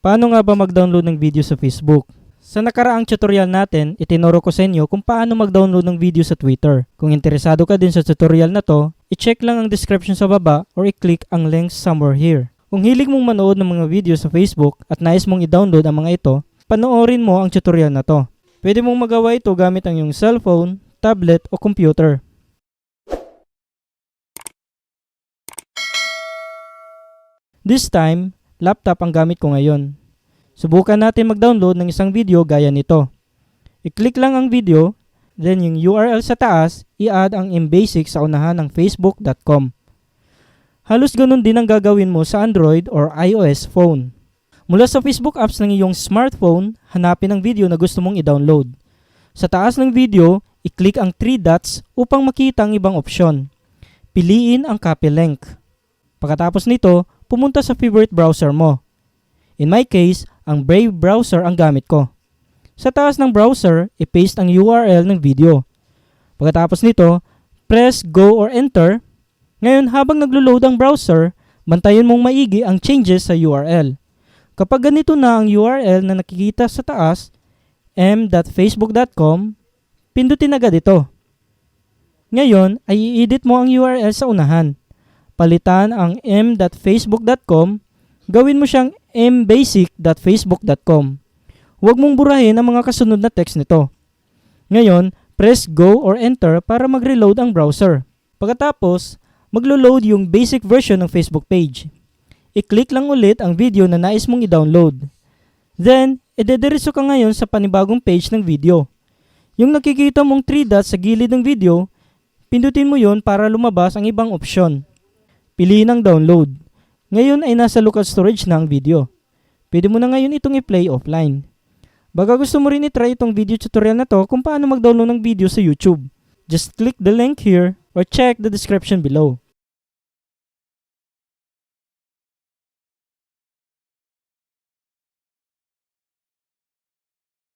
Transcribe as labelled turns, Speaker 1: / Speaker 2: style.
Speaker 1: Paano nga ba mag-download ng video sa Facebook? Sa nakaraang tutorial natin, itinuro ko sa inyo kung paano mag-download ng video sa Twitter. Kung interesado ka din sa tutorial na to, i-check lang ang description sa baba or i-click ang links somewhere here. Kung hilig mong manood ng mga video sa Facebook at nais mong i-download ang mga ito, panoorin mo ang tutorial na to. Pwede mong magawa ito gamit ang iyong cellphone, tablet o computer. This time, laptop ang gamit ko ngayon. Subukan natin mag-download ng isang video gaya nito. I-click lang ang video, then yung URL sa taas, i-add ang mbasic sa unahan ng facebook.com. Halos ganun din ang gagawin mo sa Android or iOS phone. Mula sa Facebook apps ng iyong smartphone, hanapin ang video na gusto mong i-download. Sa taas ng video, i-click ang 3 dots upang makita ang ibang opsyon. Piliin ang copy link. Pagkatapos nito, pumunta sa favorite browser mo. In my case, ang Brave browser ang gamit ko. Sa taas ng browser, i-paste ang URL ng video. Pagkatapos nito, press go or enter. Ngayon, habang naglo-load ang browser, bantayan mong maigi ang changes sa URL. Kapag ganito na ang URL na nakikita sa taas, m.facebook.com, pindutin agad ito. Ngayon, ay i-edit mo ang URL sa unahan. Palitan ang m.facebook.com, gawin mo siyang mbasic.facebook.com. Huwag mong burahin ang mga kasunod na text nito. Ngayon, press go or enter para mag-reload ang browser. Pagkatapos, maglo-load yung basic version ng Facebook page. I-click lang ulit ang video na nais mong i-download. Then, idediretso ka ngayon sa panibagong page ng video. Yung nakikita mong 3 dots sa gilid ng video, pindutin mo yon para lumabas ang ibang opsyon. Piliin ang download. Ngayon ay nasa local storage na ang video. Pwede mo na ngayon itong i-play offline. Baka gusto mo rin i-try itong video tutorial na to kung paano mag-download ng video sa YouTube. Just click the link here or check the description below.